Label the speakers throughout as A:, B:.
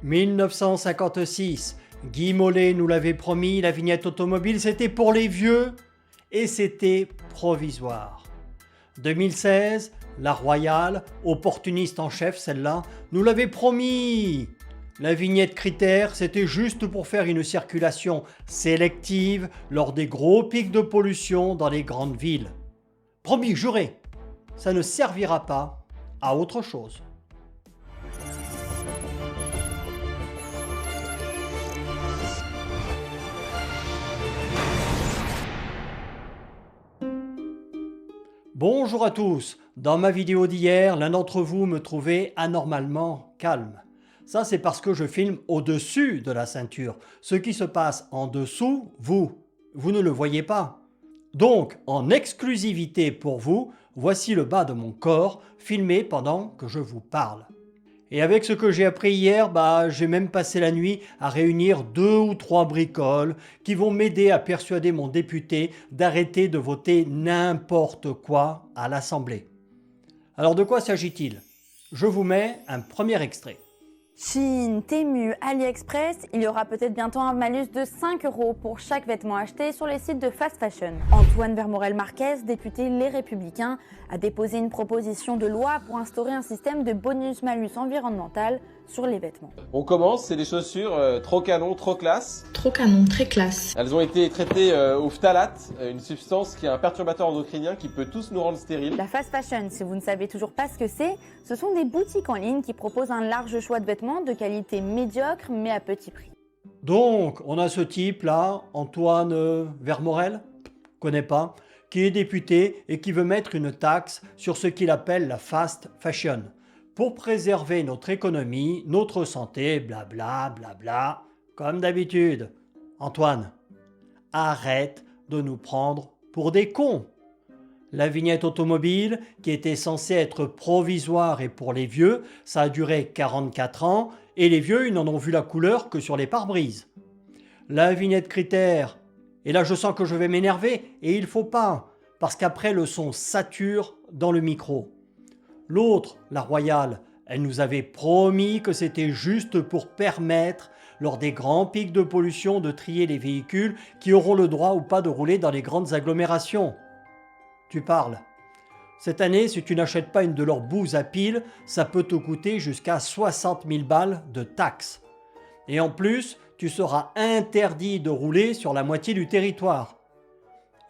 A: 1956, Guy Mollet nous l'avait promis, la vignette automobile c'était pour les vieux et c'était provisoire. 2016, la Royale, opportuniste en chef celle-là, nous l'avait promis. La vignette critère c'était juste pour faire une circulation sélective lors des gros pics de pollution dans les grandes villes. Promis, juré, ça ne servira pas à autre chose. Bonjour à tous, dans ma vidéo d'hier, l'un d'entre vous me trouvait anormalement calme. Ça c'est parce que je filme au-dessus de la ceinture. Ce qui se passe en dessous, vous ne le voyez pas. Donc, en exclusivité pour vous, voici le bas de mon corps filmé pendant que je vous parle. Et avec ce que j'ai appris hier, j'ai même passé la nuit à réunir 2 ou 3 bricoles qui vont m'aider à persuader mon député d'arrêter de voter n'importe quoi à l'Assemblée. Alors de quoi s'agit-il? Je vous mets un premier extrait.
B: Chine, Temu, AliExpress, il y aura peut-être bientôt un malus de 5 € pour chaque vêtement acheté sur les sites de fast fashion. Antoine Vermorel-Marquez, député Les Républicains, a déposé une proposition de loi pour instaurer un système de bonus-malus environnemental sur les vêtements.
C: On commence, c'est des chaussures trop canon, trop classe.
D: Trop canon, très classe.
C: Elles ont été traitées au phtalate, une substance qui est un perturbateur endocrinien qui peut tous nous rendre stériles.
B: La fast fashion, si vous ne savez toujours pas ce que c'est, ce sont des boutiques en ligne qui proposent un large choix de vêtements de qualité médiocre mais à petit prix.
A: Donc, on a ce type là, Antoine Vermorel, connais pas, qui est député et qui veut mettre une taxe sur ce qu'il appelle la fast fashion. Pour préserver notre économie, notre santé, blabla, blabla, comme d'habitude. Antoine, arrête de nous prendre pour des cons. La vignette automobile, qui était censée être provisoire et pour les vieux, ça a duré 44 ans et les vieux, ils n'en ont vu la couleur que sur les pare-brises. La vignette critère, et là je sens que je vais m'énerver et il faut pas, parce qu'après le son sature dans le micro. L'autre, la Royale, elle nous avait promis que c'était juste pour permettre, lors des grands pics de pollution, de trier les véhicules qui auront le droit ou pas de rouler dans les grandes agglomérations. Tu parles. Cette année, si tu n'achètes pas une de leurs bouses à piles, ça peut te coûter jusqu'à 60 000 balles de taxes. Et en plus, tu seras interdit de rouler sur la moitié du territoire.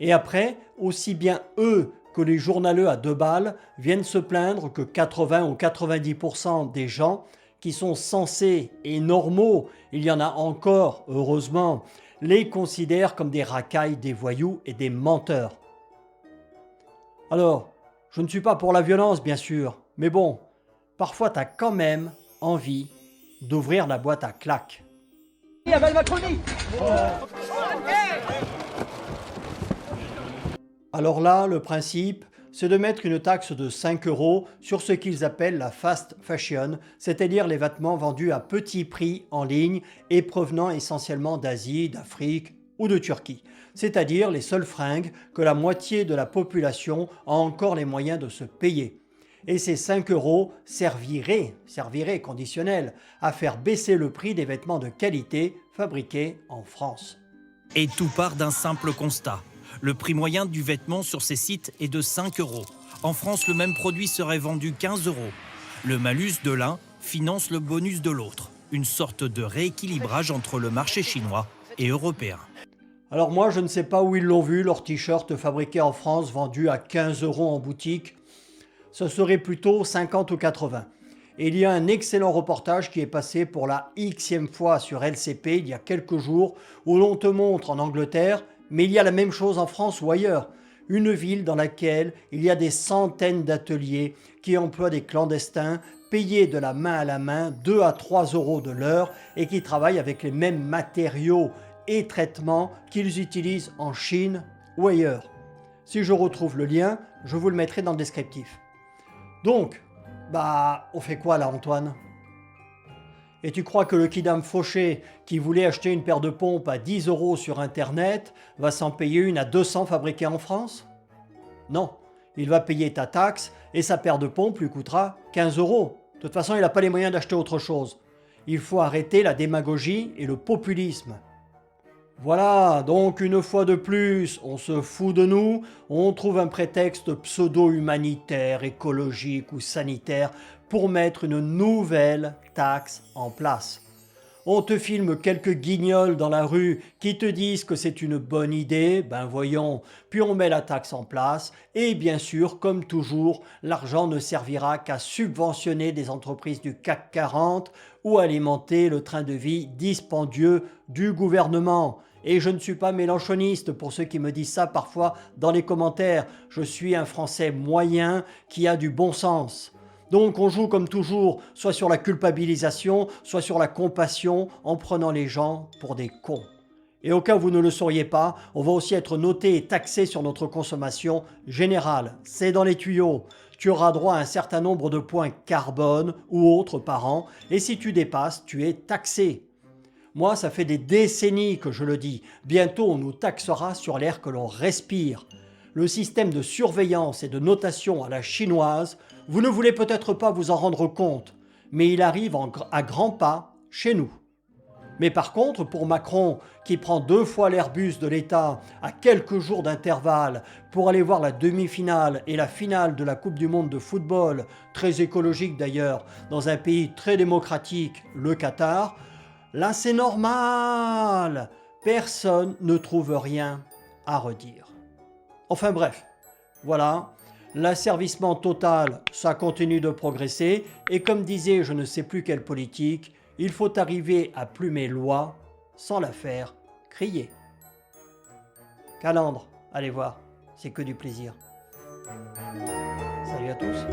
A: Et après, aussi bien eux que les journaleux à 2 balles viennent se plaindre que 80 ou 90% des gens qui sont censés et normaux, il y en a encore, heureusement, les considèrent comme des racailles, des voyous et des menteurs. Alors, je ne suis pas pour la violence bien sûr, mais bon, parfois t'as quand même envie d'ouvrir la boîte à claques. Alors là, le principe, c'est de mettre une taxe de 5 € sur ce qu'ils appellent la fast fashion, c'est-à-dire les vêtements vendus à petit prix en ligne et provenant essentiellement d'Asie, d'Afrique ou de Turquie, c'est-à-dire les seules fringues que la moitié de la population a encore les moyens de se payer. Et ces 5 € serviraient conditionnel, à faire baisser le prix des vêtements de qualité fabriqués en France.
E: Et tout part d'un simple constat. Le prix moyen du vêtement sur ces sites est de 5 €. En France, le même produit serait vendu 15 €. Le malus de l'un finance le bonus de l'autre. Une sorte de rééquilibrage entre le marché chinois et européen.
A: Alors moi, je ne sais pas où ils l'ont vu, leur t-shirt fabriqué en France, vendu à 15 € en boutique. Ce serait plutôt 50 ou 80. Et il y a un excellent reportage qui est passé pour la Xème fois sur LCP il y a quelques jours, où l'on te montre en Angleterre, mais il y a la même chose en France ou ailleurs, une ville dans laquelle il y a des centaines d'ateliers qui emploient des clandestins payés de la main à la main 2 à 3 € de l'heure et qui travaillent avec les mêmes matériaux et traitements qu'ils utilisent en Chine ou ailleurs. Si je retrouve le lien, je vous le mettrai dans le descriptif. Donc, on fait quoi là Antoine? Et tu crois que le kidam fauché qui voulait acheter une paire de pompes à 10 € sur internet va s'en payer une à 200 fabriquées en France? Non, il va payer ta taxe et sa paire de pompes lui coûtera 15 €. De toute façon, il n'a pas les moyens d'acheter autre chose. Il faut arrêter la démagogie et le populisme. Voilà, donc une fois de plus, on se fout de nous, on trouve un prétexte pseudo-humanitaire, écologique ou sanitaire pour mettre une nouvelle taxe en place. On te filme quelques guignols dans la rue qui te disent que c'est une bonne idée, ben voyons, puis on met la taxe en place et bien sûr, comme toujours, l'argent ne servira qu'à subventionner des entreprises du CAC 40 ou alimenter le train de vie dispendieux du gouvernement. Et je ne suis pas mélenchoniste pour ceux qui me disent ça parfois dans les commentaires. Je suis un Français moyen qui a du bon sens. Donc on joue comme toujours, soit sur la culpabilisation, soit sur la compassion, en prenant les gens pour des cons. Et au cas où vous ne le sauriez pas, on va aussi être noté et taxé sur notre consommation générale. C'est dans les tuyaux. Tu auras droit à un certain nombre de points carbone ou autres par an, et si tu dépasses, tu es taxé. Moi, ça fait des décennies que je le dis. Bientôt, on nous taxera sur l'air que l'on respire. Le système de surveillance et de notation à la chinoise, vous ne voulez peut-être pas vous en rendre compte, mais il arrive à grands pas chez nous. Mais par contre, pour Macron, qui prend 2 fois l'Airbus de l'État à quelques jours d'intervalle pour aller voir la demi-finale et la finale de la Coupe du Monde de football, très écologique d'ailleurs, dans un pays très démocratique, le Qatar, là c'est normal, personne ne trouve rien à redire. Enfin bref, voilà, l'asservissement total, ça continue de progresser, et comme disait je ne sais plus quel politique, il faut arriver à plumer loi sans la faire crier. Calandre, allez voir, c'est que du plaisir. Salut à tous.